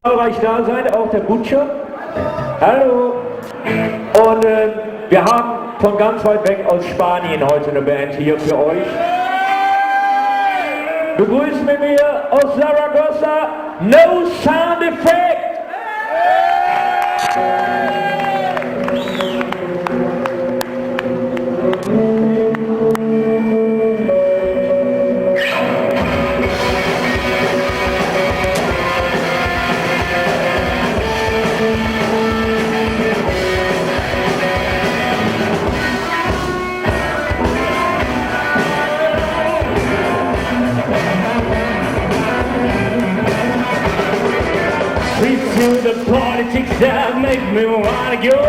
Zahlreich da seid, auch der Butcher. Hallo. Und wir haben von ganz weit weg aus Spanien heute eine Band hier für euch. Begrüßen wir mir aus Zaragoza, No Sound Effect. To the politics that make me wanna go.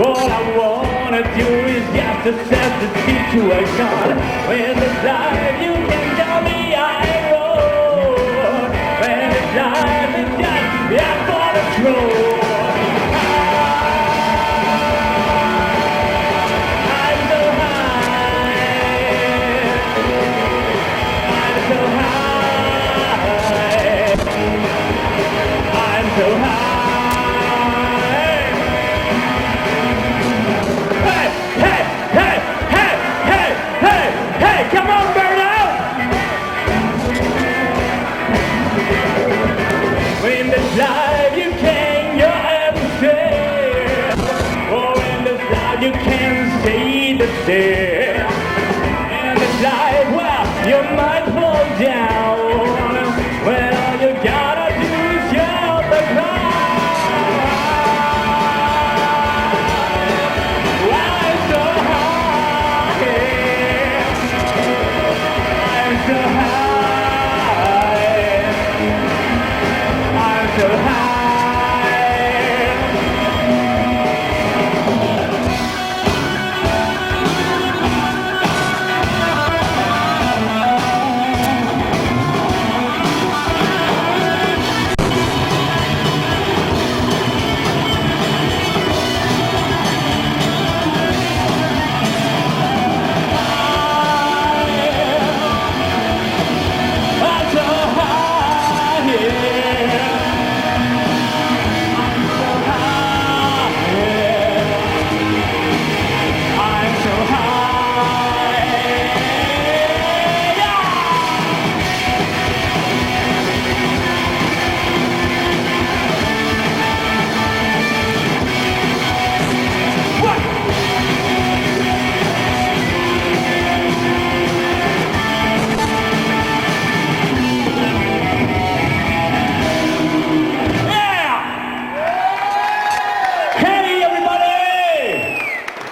All I wanna do is just assess the situation. When it's life, you can tell me I roll. When it's life, it's just I'm gonna throw. I'm so high. I'm so high. So high. Hey, hey, hey, hey, hey, hey, hey, come on, Burnout! When this life you can, you're everything. Oh, in this life you can see the thing. In this life, well, you might fall down. When all you gotta do is shout the cry. I'm so high. I'm so high. I'm so high.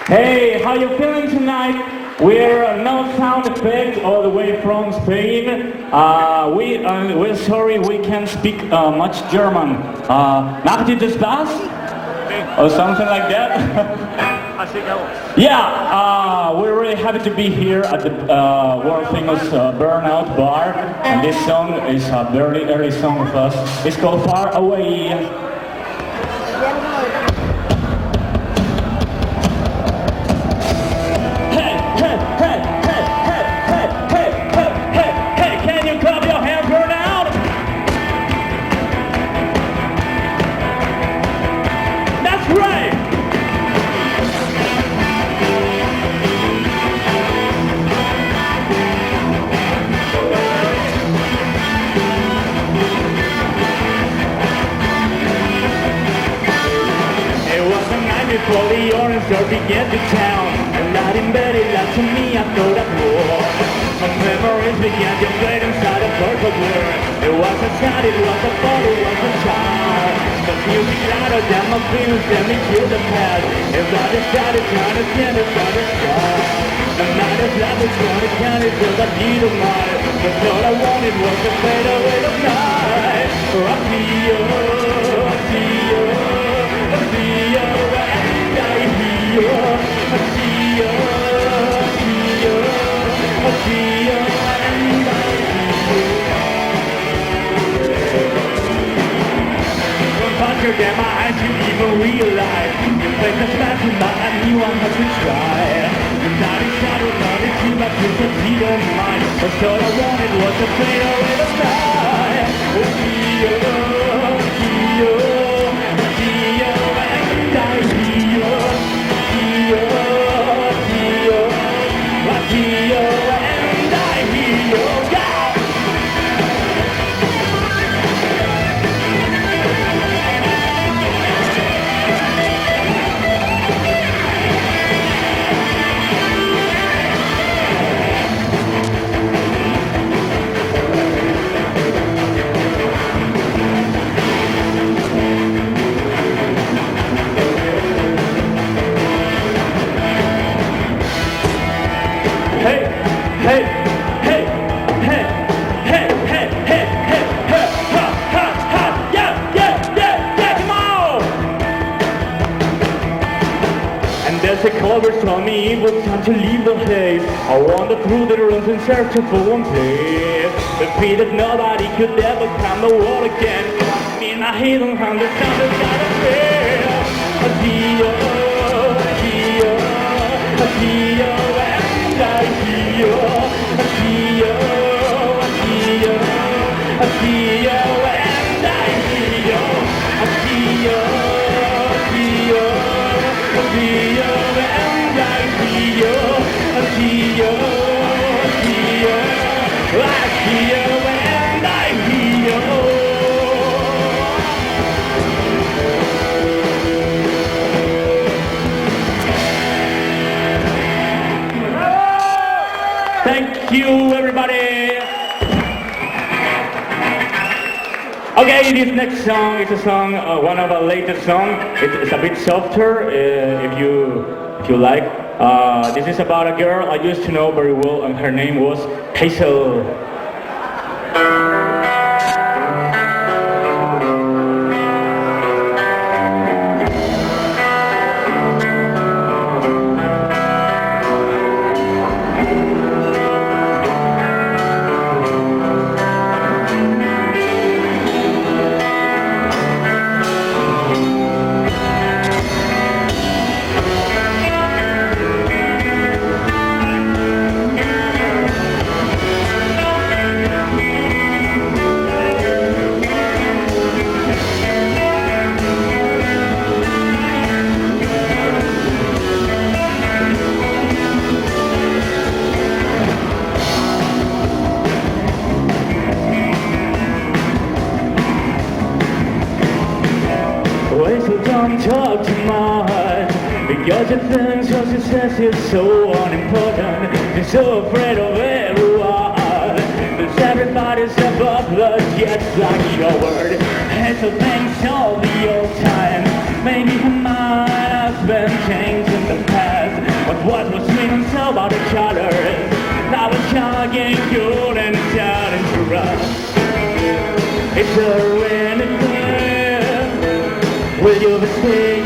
Hey, how you feeling tonight? We're No Sound Effect all the way from Spain. We're sorry we can't speak much German. Macht ihr das Spaß? Or something like that? Yeah, we're really happy to be here at the world famous Burnout Bar. And this song is a very early song of us. It's called Far Away. Before the orange door began to town, a light embedded light to me, I thought I'd war. My memories began to fade inside a purple blur. It was a sound, it was a thought, it was a child. The music louder than my feelings, let me kill the past. If I decided trying to stand it by the sky. The night is love is gonna count it till I need a mile. But all I wanted was to fade away the night. I see you, I see you, I see you. I see you, I see you, I see you, and I see you. Conquered in my eyes, you even realize you make a smash in my eye, you want to try. The night is shadow, not a team, I took a seat of mine. But all I wanted was to fade away the night. I see you. always told me it was time to leave the place. I wandered through the rooms in search of one place. The fear that nobody could ever come the wall again. Me and my hidden hand, the sound of God of fear. I see you, I see you, I see you, and I see you, I see you, I see you, I see you, and I see you, I see you, I see you, I see you, and I see you, I see you, I see you, I see you, and I see you. Thank you, everybody. Okay, this next song is a song, one of our latest songs. It's a bit softer, if you like. This is about a girl I used to know very well, and her name was Hazel. So don't talk too much, because you think so success is so unimportant. You're so afraid of everyone, because everybody's above the jets like your word. And so things all the old time. Maybe her mind has been changed in the past, but what was sweet and so about each other now it's getting good and starting to rust. It's a random thing. Will you be saying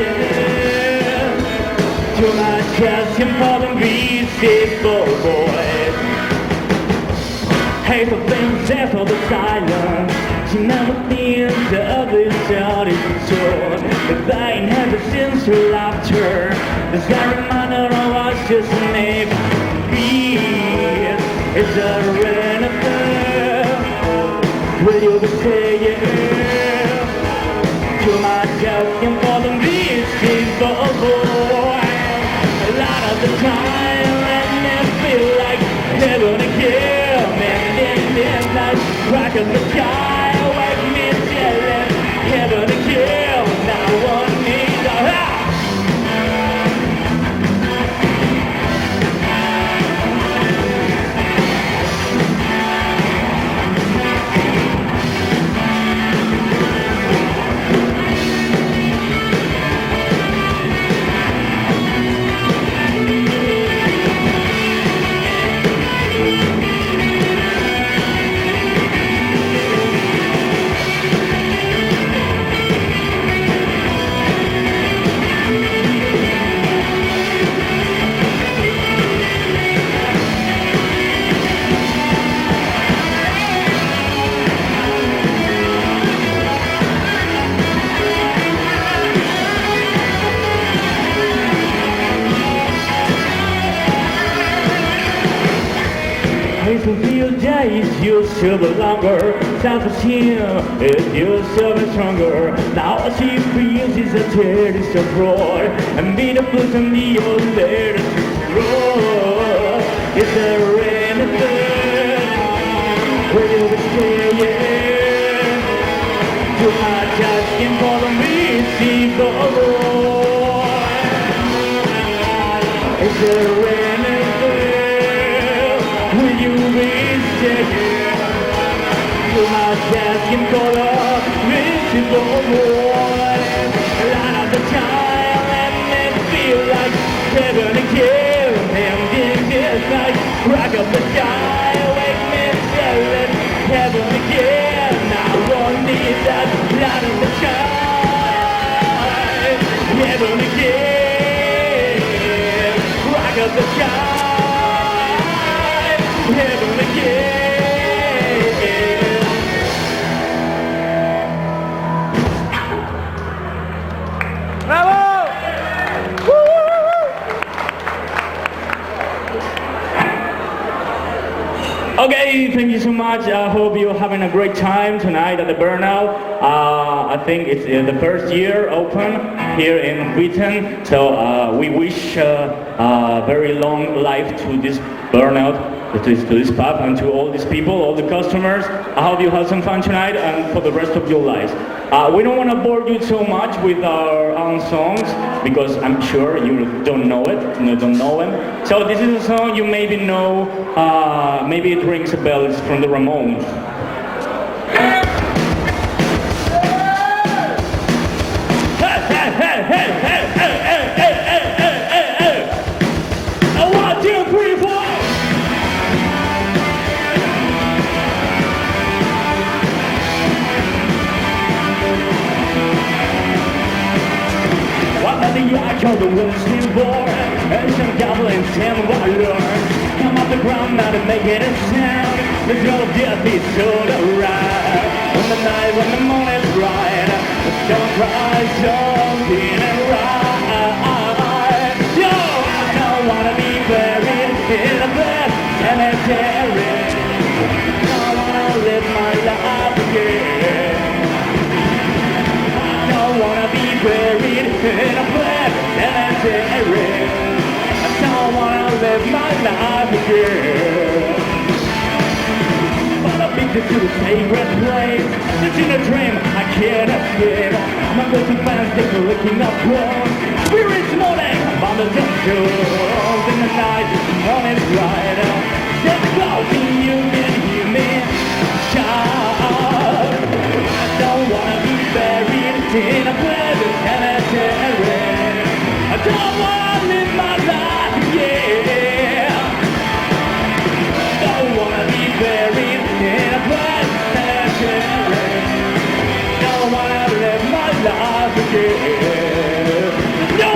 to my chest and problem beautiful boys? Hey, for things after the silence, she never feels the ugly side is so. The dying has a sincere laughter. Does that remind her of us just maybe? It's a random thing. Will you be saying to myself and for the beautiful boy? A lot of the time let me feel like heaven again. And in this night, rock of the sky, wake me jealous. Heaven again, now one needs a to feel days you silver longer. Time for him is you silver stronger. Now all she feels is a taste of roar, and be the blues and the old ladies roar. It's a rainy day. Will you be staying? Too much asking for the missing boy. It's a rainy day. Will you be staying? Too much asking for the visible boy. A lot of the time let me feel like heaven again. And in this night, rock up the sky, wake me jealous. Heaven again, I won't need that light of the sky. Heaven again. thank you so much. I hope you're having a great time tonight at the Burnout. I think it's the first year open here in Wheaton, so we wish a very long life to this Burnout. To this pub and to all these people, all the customers. I hope you have some fun tonight and for the rest of your lives. We don't want to bore you so much with our own songs because I'm sure you don't know it, you don't know them. So this is a song you maybe know, maybe it rings a bell, it's from the Ramones. I call the Wilson board, and some goblins tell me what I learned. Come off the ground now to make it a sound. The girl of death is sort of right. When the night, when the moon is bright, the stone cries something right. Yo, I don't wanna be buried in a bed cemetery. I wanna live my life again. I don't wanna be buried in a bed cemetery. I don't wanna live my life again. But I've been to the sacred place. It's in a dream I can't escape. My guilty fans take a licking up close. Spirits moaning on the jungle. In the night, the moon is bright. Just call me, you can hear me shout. I don't wanna be buried in a bed cemetery. I don't wanna live my life, yeah. Don't wanna be buried in a bed cemetery. Don't wanna live my life again. No!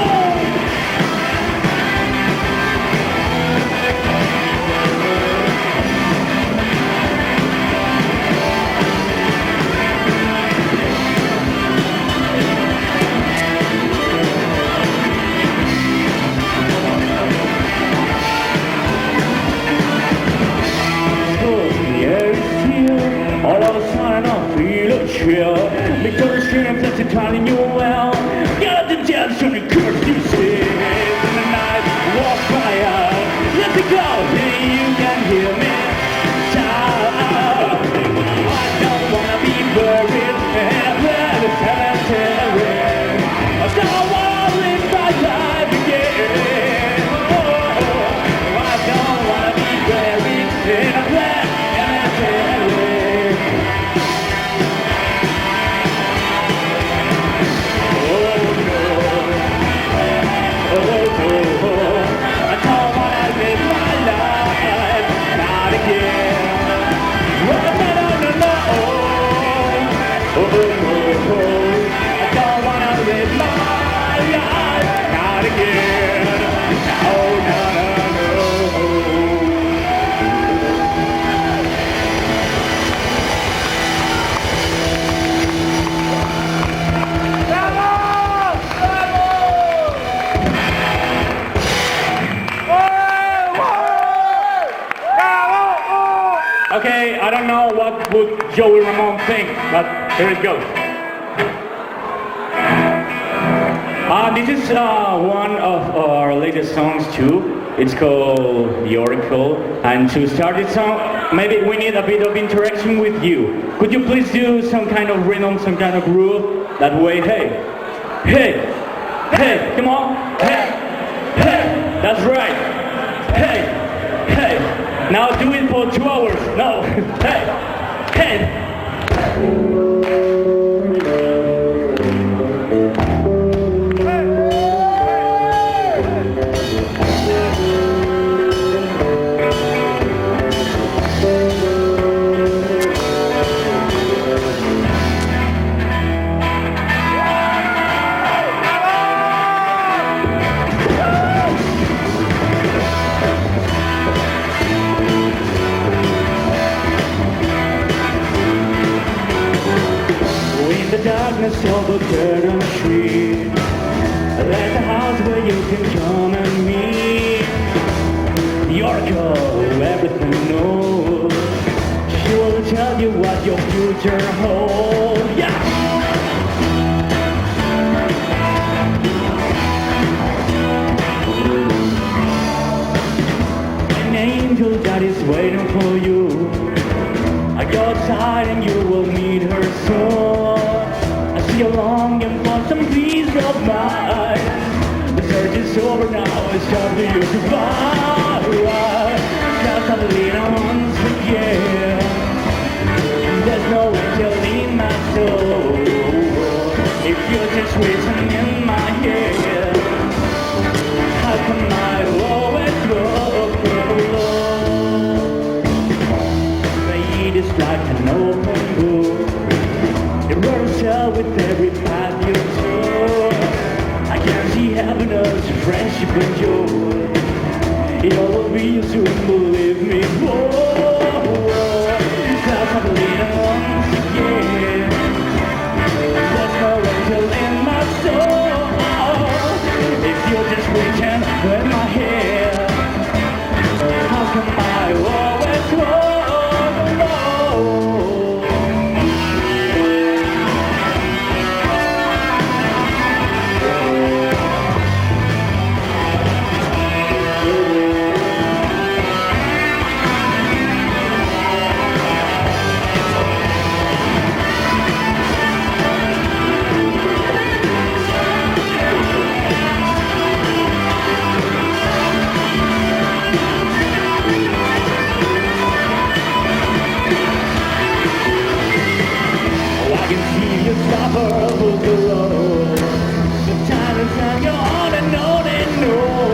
All of a sudden I feel a chill because the stream that's entirely new well. Get the dance on the curse you see. In the night, walk by out. Let me go, you can hear me shout. I don't wanna be buried in a bed cemetery. I don't wanna live my life again. Oh, I don't wanna be buried in a bed cemetery. Okay, I don't know what would Joey Ramone think, but here it goes. This is one of our latest songs too. It's called The Oracle. And to start this song, maybe we need a bit of interaction with you. Could you please do some kind of rhythm, some kind of groove? That way, hey, hey, hey, come on, hey, hey, that's right, hey, hey. Now do it for 2 hours. No. Hey. Hey. Darkness of a curtain tree. There's a house where you can come and meet. The oracle, everything knows. future hold. Yeah. An angel that is waiting for you. I go outside and you will meet her soon. I see you longing for some peace of mind. The search is over now, it's time for you to find. Cause I'm leaning once again. There's no angel in my soul. If you're just written in my head, how come I always go alone? Fate is like an open book. It runs out with every path you took. I can see happiness, friendship and joy. It all will be soon, believe me. Cause I'm leaning once again. There's no angel in my soul. If you're just reaching in my head, how come I always walk alone? I can see you suffer with the road. The time and time you're on and on and on.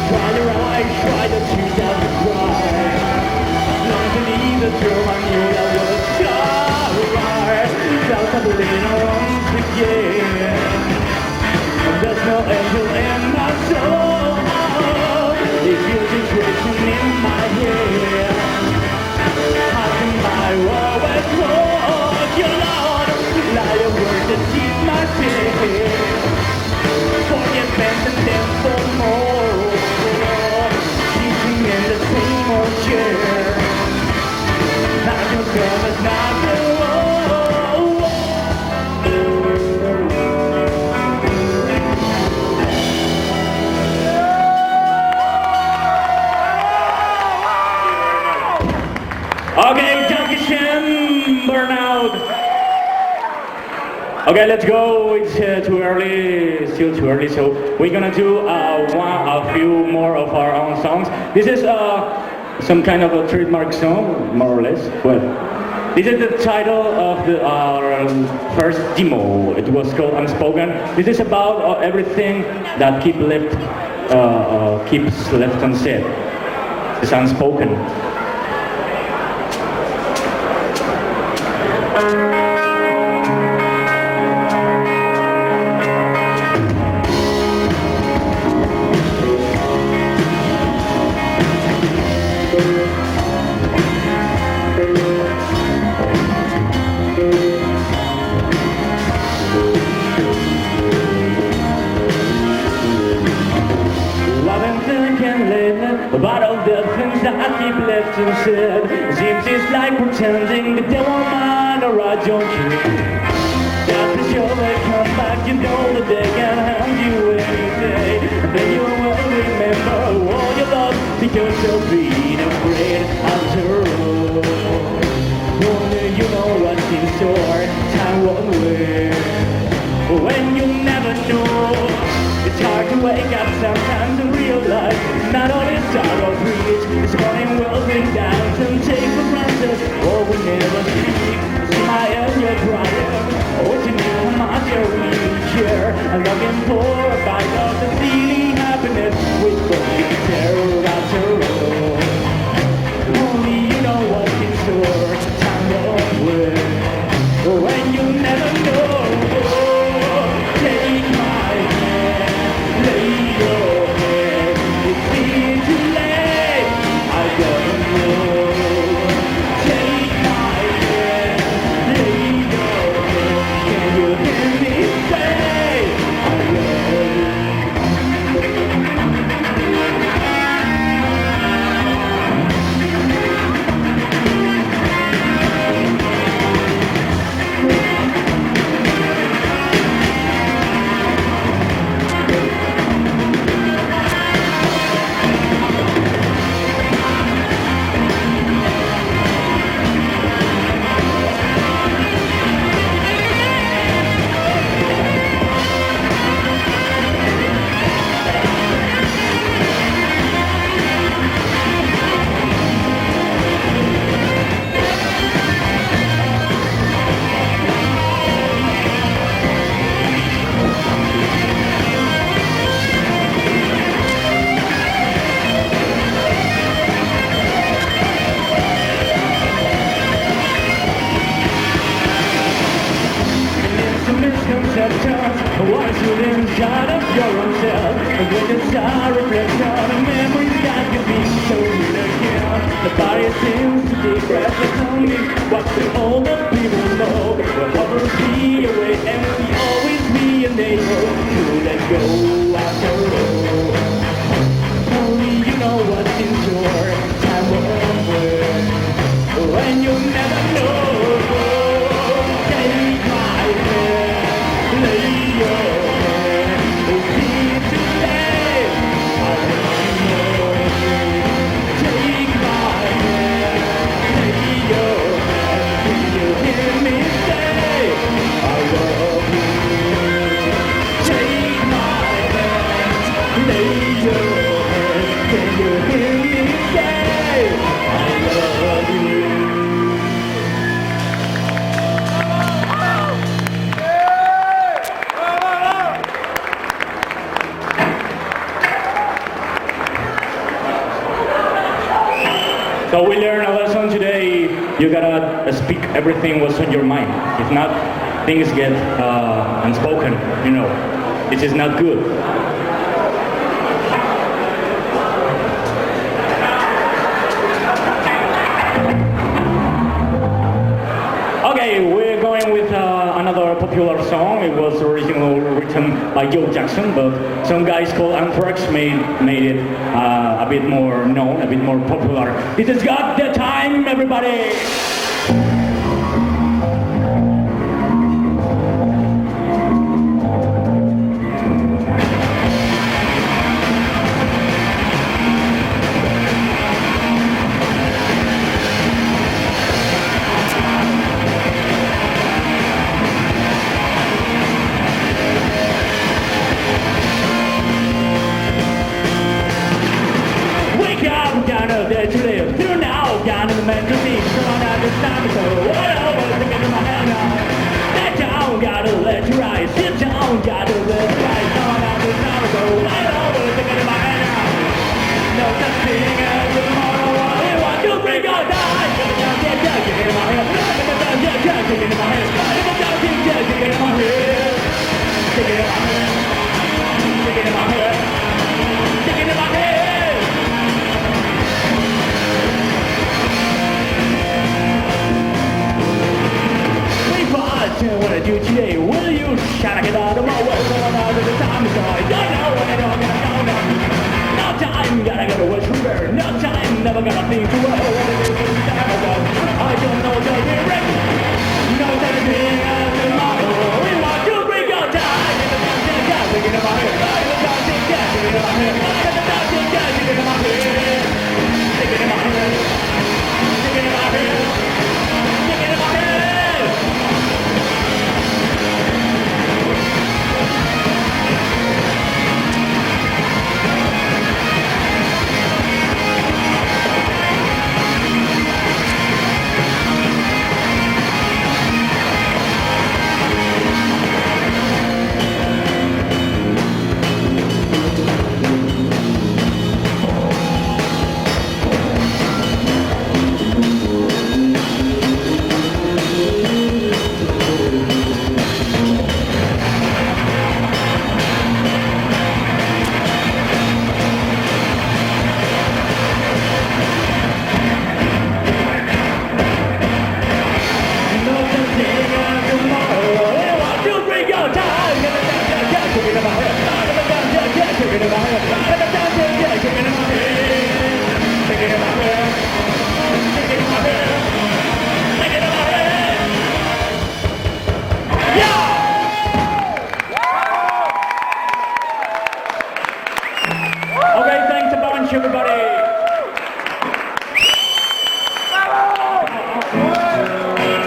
Try to rise, try to choose out to cry. Long to leave the truth, I knew that was alright. Felt I believe once again. There's no angel in my soul. If you're just wishing in my head, how come I always hold your Lord? Lie a word that keep my faith. Forget best and then for more. Teaching in the same old chair. Not your girl is not the Okay, Junction Burnout. Okay, let's go. It's too early, still too early. So we're gonna do a few more of our own songs. This is some kind of a trademark song, more or less. Well, this is the title of our first demo. It was called Unspoken. This is about everything that keeps left unsaid. It's unspoken. About all the things that I keep left unsaid. Seems it's like pretending that they won't mind or I don't care. After sure they come back, you know that they can hand you anything. And then you will remember all you lost because you're being afraid after all. Only you know what's in store, time won't wait. When you never know, it's hard to wake up sometimes and realize not all is out of reach. This morning will bring down and take for granted all we never speak. Smile, you're crying. What you need from my dear wheelchair. I'm looking for a bite of the feeling happiness with broken terror after all. Only you know what's in store. Time won't wait. When you never know. Take my hand, lay your head. It's easy to lay. I gotta know. Take my hand, lay your head. Can you hear me say? I love you. Just tell me what the older people know. We'll always be away and we'll always be a neighbor to let go after all. Only you know what's in your time over. When you never know. Take my hand, lay your hand, see today. I want to know you. Take my hand, lay your hand, will you hear me say I love you? Take my hand, lay your hand, can you hear me say I love you? So we learned a lesson today. You gotta speak everything what's on your mind. If not, things get unspoken. You know, this is not good. Okay, we're going with another popular song. It was originally written by Joe Jackson, but some guys called Anthrax made it a bit more known, a bit more popular. This has got the time, everybody! Today, through now, down in the man to see, come on, this time, so what over, thinking in my head now. Sit down, gotta let you rise, sit down, gotta let you rise, come on, this time, so what over, thinking in my head now. No such thing as tomorrow, we want to bring our die. Get in my head, get in my head, get in my head, get in my head, get in my head, get in my head. What I do today, will you shine? I get out of my way, the time is gone. I don't know what I don't know. No time, gotta go to what's prepared. No time, never got a thing to wear. I don't know the lyrics. No such thing as tomorrow. We want to bring your time. Thinking about it. Thinking about it. Thinking about it. Thinking about it. Thinking about it. Thinking about it.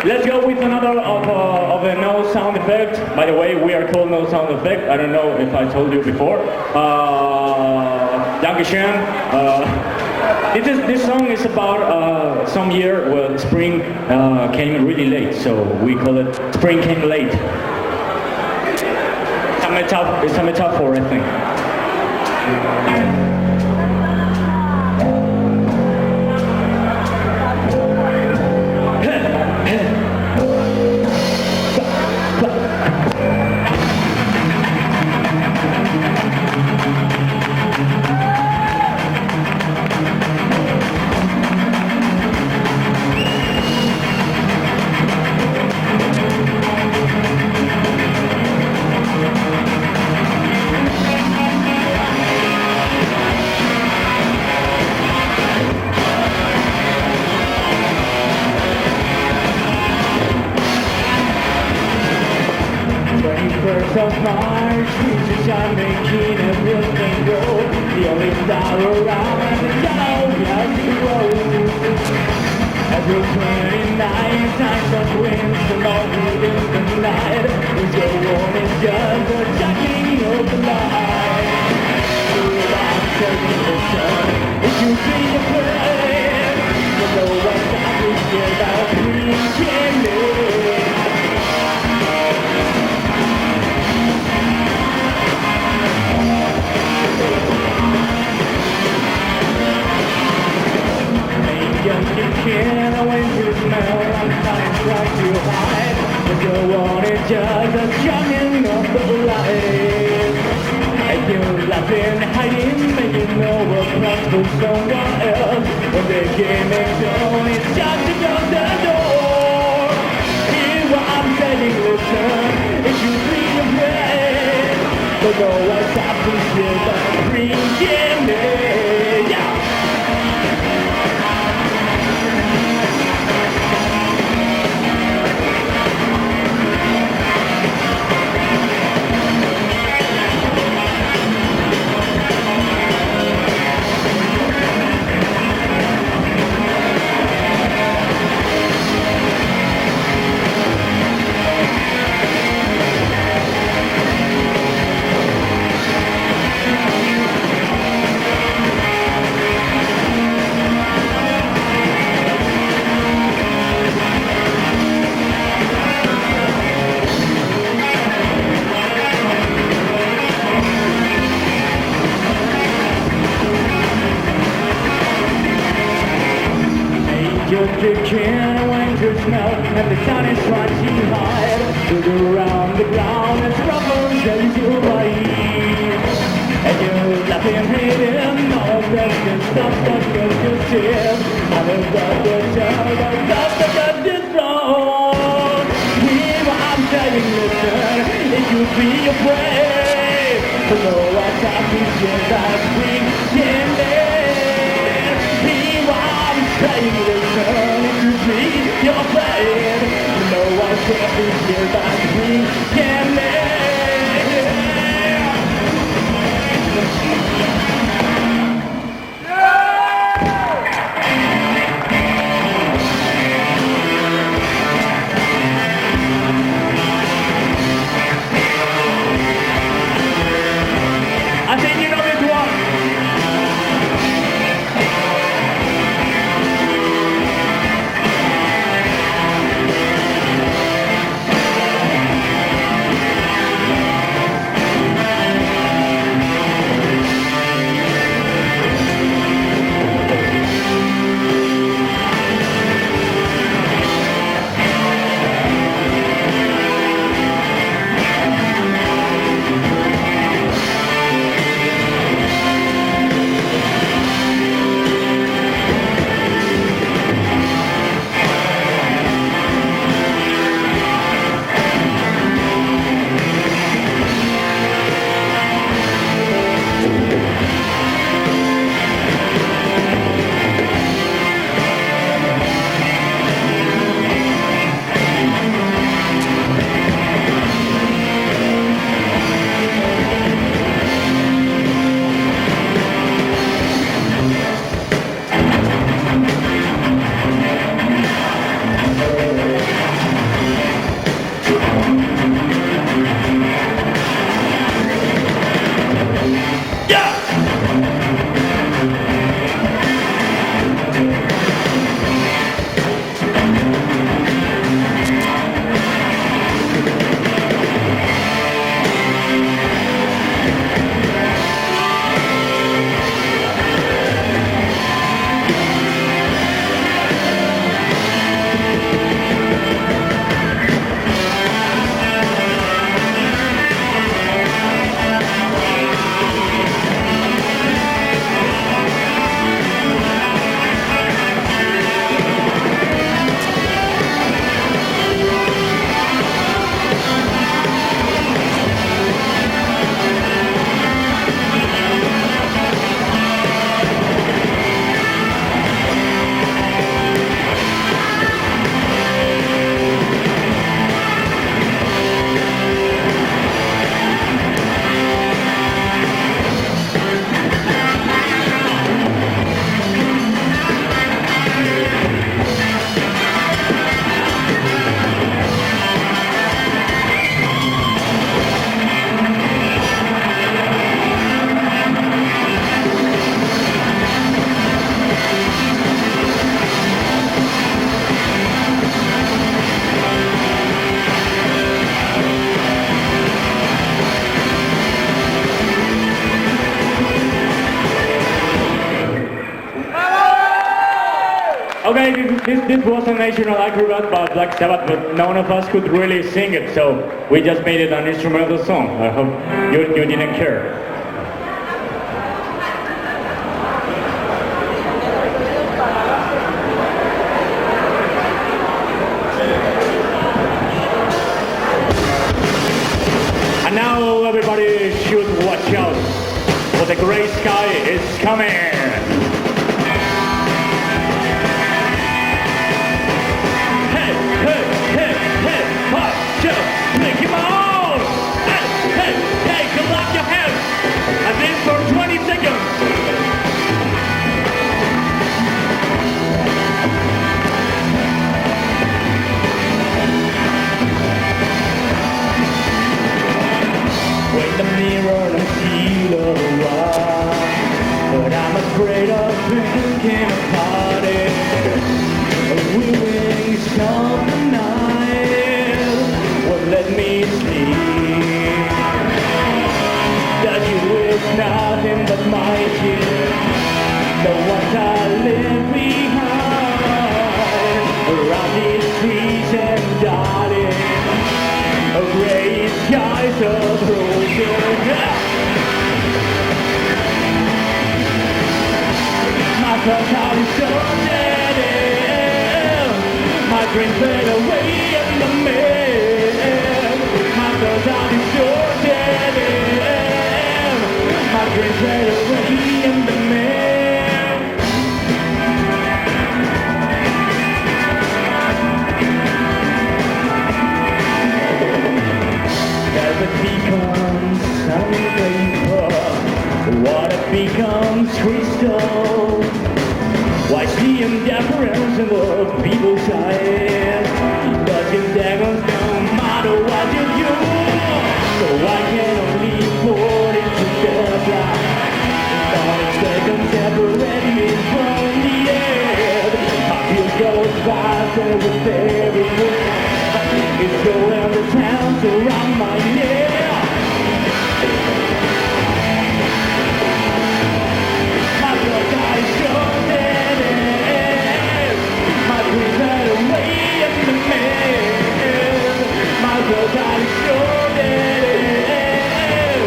Let's go with another of a no sound effect. By the way, we are called no sound effect. I don't know if I told you before. Dankeschön. This song is about some year when spring came really late, so we call it Spring Came Late. It's a metaphor, I think. were so smart, she's just making everything go. The only star around the yellow glass road. Every 29 times of winds, the long in the night. With your warning, just the jacking of the light. I'm taking the sun, if you see a play, you know what's happening about me, can live. Can when you smell I'm trying to hide, but you want it just a shining of the light. And you're laughing, hiding, but you know what's not for someone else. When the game is on, it's just to close the door. Hear what I'm saying, listen, if you feel afraid, don't know what's happening here, but bring me, yeah. Just a can when you smell and the sun is trying to hide. Look around the ground and troubles that you bite. And you're laughing, hating, all that's good stuff that goes to steal. All of the child of stuff that got this wrong. Hear what I'm saying, listen, if you be afraid, to know what's happening, yes, I bring in there. Hear what I'm saying, listen, if you be afraid, to know what's happening, yes, I bring in there. I think you know this one. this was a national acrobat by Black Sabbath, but none of us could really sing it, so we just made it an instrumental song. I hope you didn't care. And now everybody should watch out, for the gray sky is coming. For 20 seconds. When the mirror and feel a while, but I'm afraid of thinking about it. We wings of the night won't let me sleep. That you is nothing but my tears, the ones I leave behind around these trees and darling, a gray skies approaching. My thoughts are so dead, my dreams fade away in the mail. My thoughts are so dead, my dreams fade away in the mail. As it becomes sun vapor, water becomes crystal. Why see indifference in the people's eyes? Does your daggers no matter what you do? So I can only put it together. Seconds separate me from the end. My feels goes faster with every breath. It's going to town around my neck. My blood is so dead. My dreams fade away in the mail. My blood is so dead.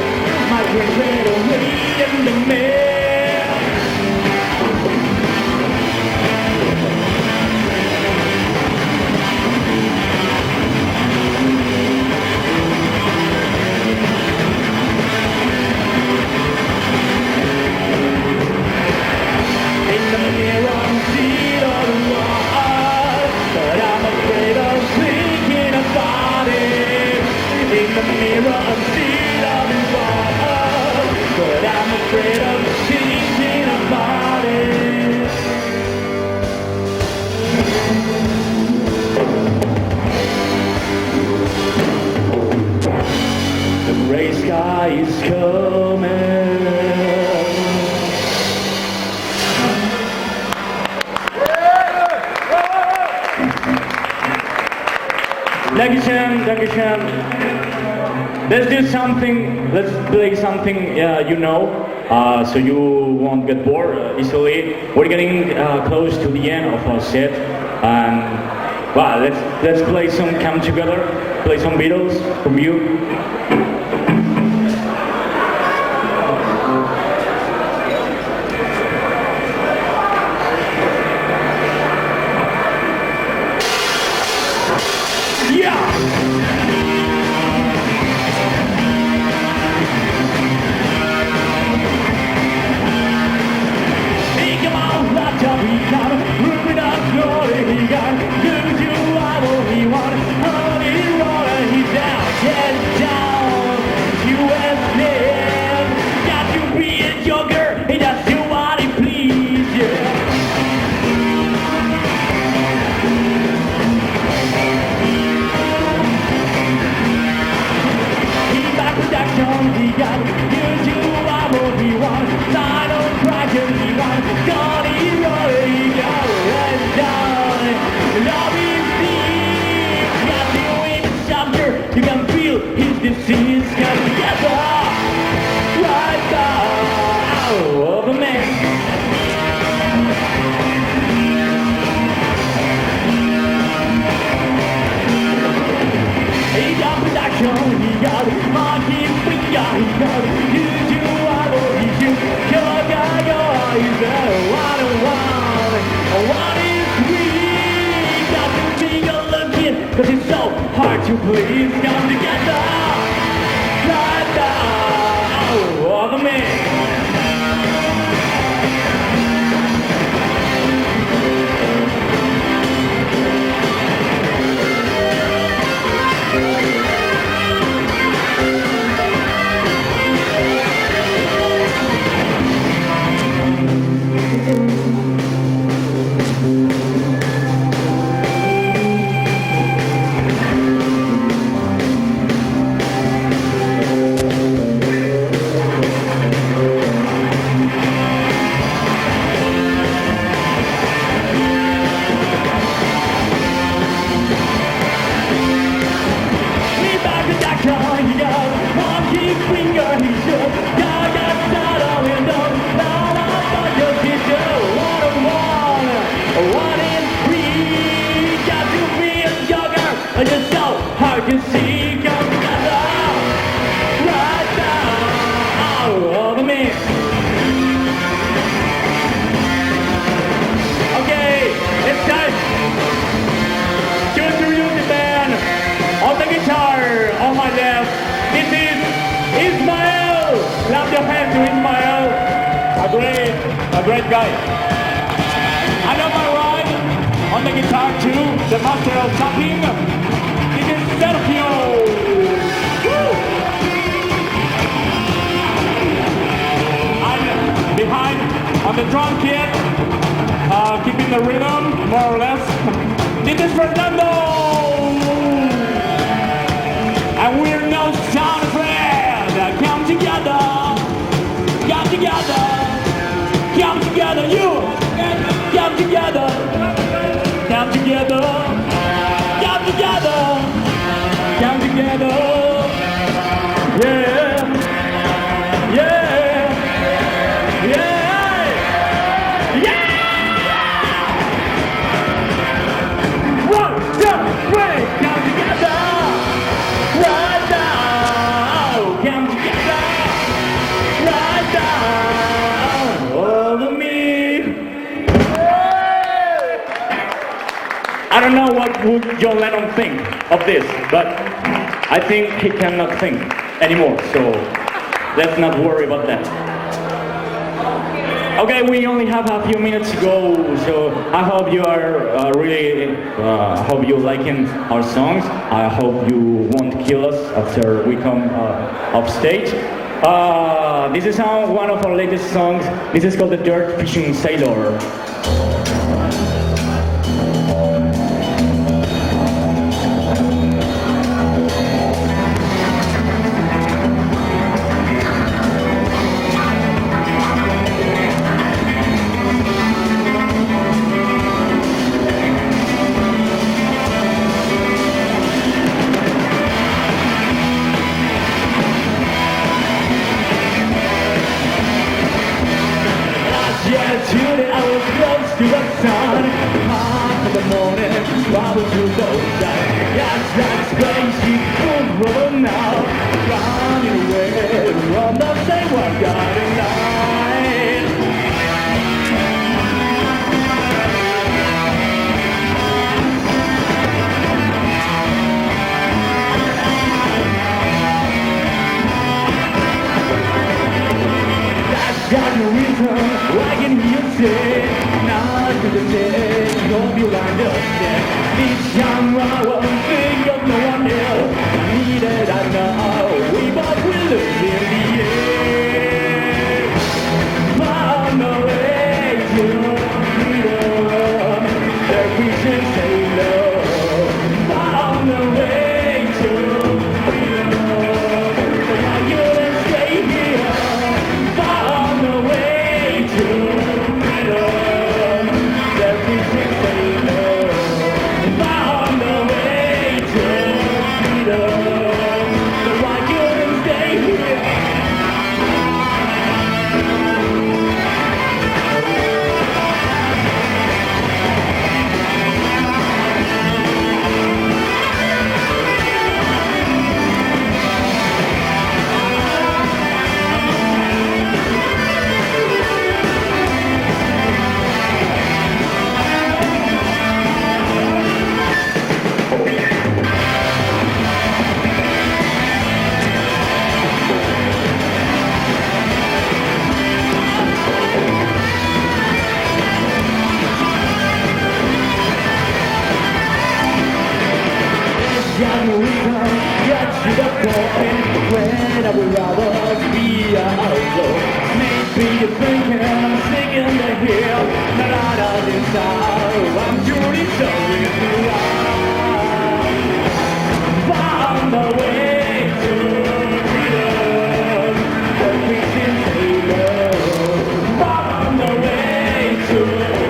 My dreams fade away in the mail. Is coming. Dankeschön. Let's do something. Let's play something so you won't get bored easily. We're getting close to the end of our set, and well, let's play some Come Together. Play some Beatles from you. You can feel his disease come together right out of a man. got marking finger, he got you do I believe you. Your guy, your eyes, what a wild, what is we got to be good looking, cause it's so hard to please. Come together, right now, all the men. It's just so hard to see come together right now, all the men. Okay, it's time to introduce the band. On the guitar, on my left, this is Ismael. Clap your hands to Ismael. A great guy. And on my right, on the guitar too, the master of tapping. Sergio! Woo! And behind on the drum kit, keeping the rhythm, more or less, this is Fernando! And we're no sound afraid! Come together! Come together! Come together, you! Come together! Come together! Come together! Come together, yeah, yeah, yeah, yeah. 1, 2, 3, come together, right now. Come together, right now. All of me. I don't know what would John Lennon think of this, but I think he cannot think anymore, so let's not worry about that. Okay, we only have a few minutes to go, so I hope you are hope you liking our songs. I hope you won't kill us after we come off stage. This is one of our latest songs. This is called The Dirt Fishing Sailor. Yesterday I was close to the sun. Half of the morning, travel to those eyes. Yes, that's crazy, good road now. Running away from the same one garden line. That's got no reason. I can hear you say, not to the day, hope you understand. This young I won't think of no one else. I need it, I know, we both will lose in the end. On the way to freedom, the vision say no. On the way to freedom, why you don't stay here? On the way to freedom, the vision say no. On the way morning when I would rather be outlaw. Maybe you're thinking I'm singing the hill, but I don't inside. I'm truly sorry to found the way to freedom. The Christian sailor found the way to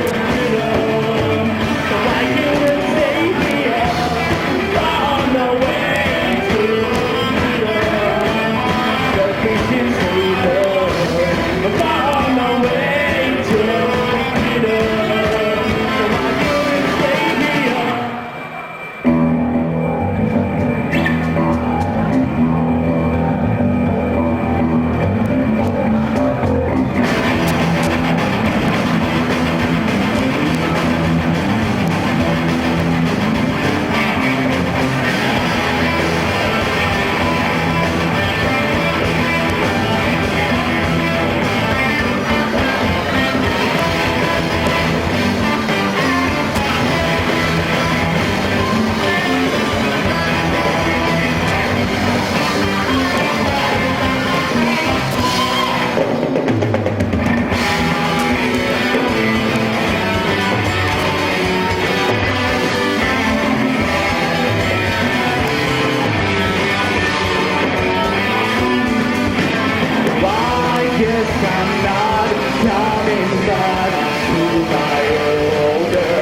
freedom. So I couldn't stay here. Found the way to freedom. The Christian sailor found the way to freedom. So I couldn't stay here. I guess I'm not coming back to my older.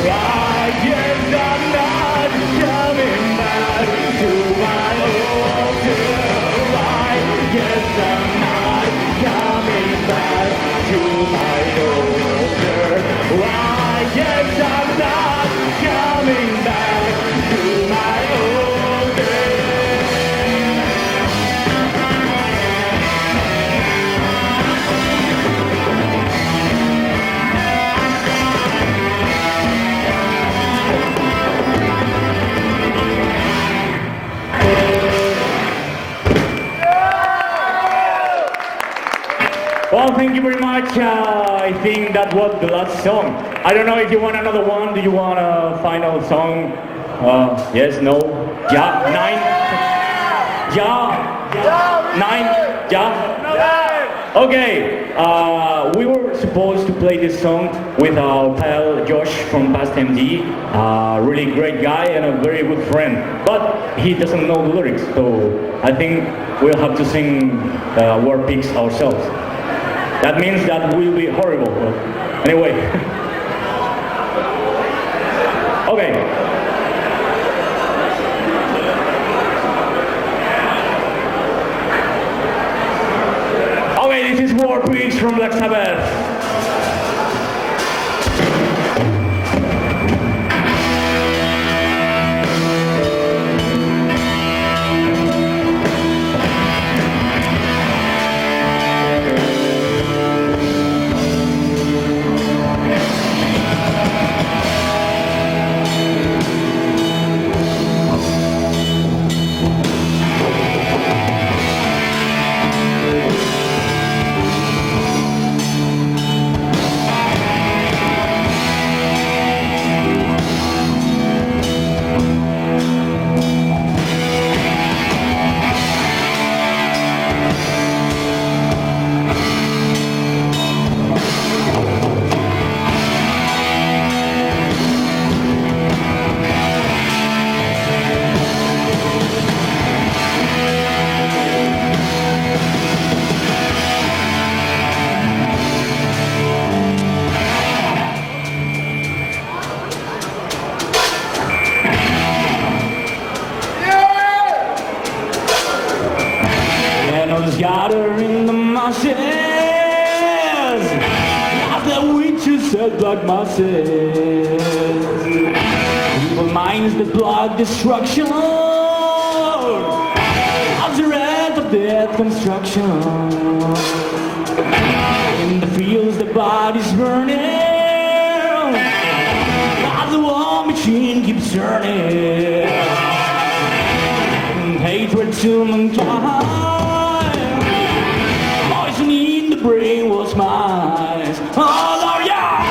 I guess I'm not coming back to my older. I guess I'm not coming back to my older. I guess I'm not coming back to my older. Well, thank you very much. I think that was the last song. I don't know if you want another one. Do you want a final song? Yes, no? Yeah, 9? Yeah? 9? Yeah? Okay. We were supposed to play this song with our pal Josh from Past MD. Really great guy and a very good friend. But he doesn't know the lyrics, so I think we'll have to sing War Pigs ourselves. That means that will be horrible. But anyway. Okay. Okay, this is War Pigs from Black Sabbath. Gathering the masses, as the witches said, black masses. Evil minds that plot destruction, as the wrath of death construction. In the fields the bodies burning, as the war machine keeps turning. Hatred to mankind, in the brain was mine. Oh Lord, yeah!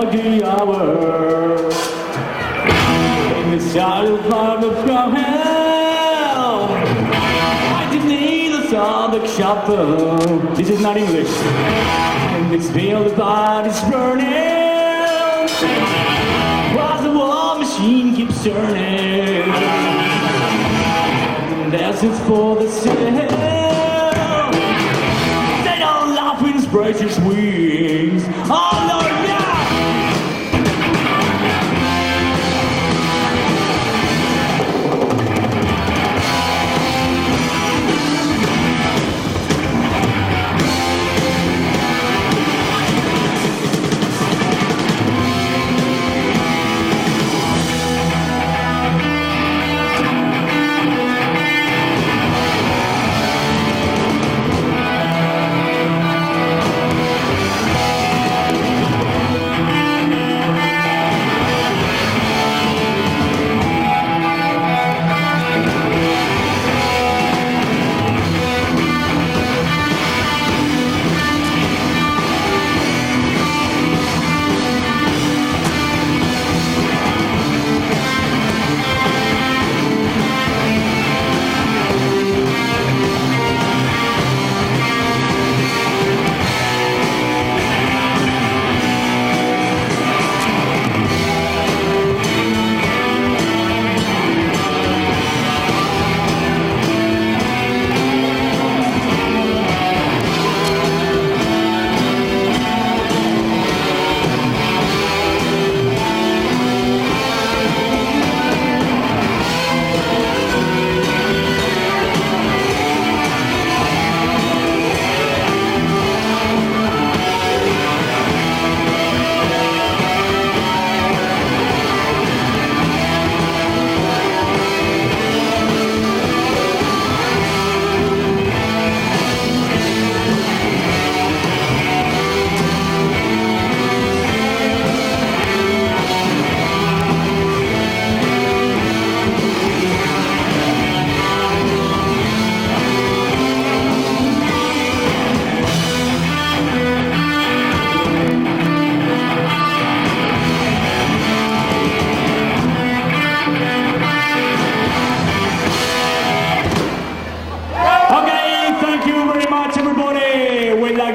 of the hour. In the silent part of hell, I just need a sonic shuffle. This is not English. And this field about is burning, while the war machine keeps turning. And that's it for the sale. They don't laugh when spread your wings. Oh Lord, yeah!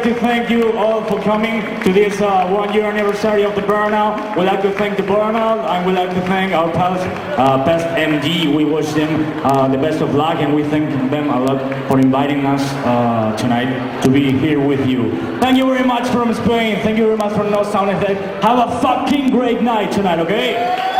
To thank you all for coming to this 1 year anniversary of the Burnout. We'd like to thank the Burnout, and we'd like to thank our past MD. We wish them the best of luck, and we thank them a lot for inviting us tonight to be here with you. Thank you very much from Spain. Thank you very much from No Sound Effect. Have a fucking great night tonight, okay?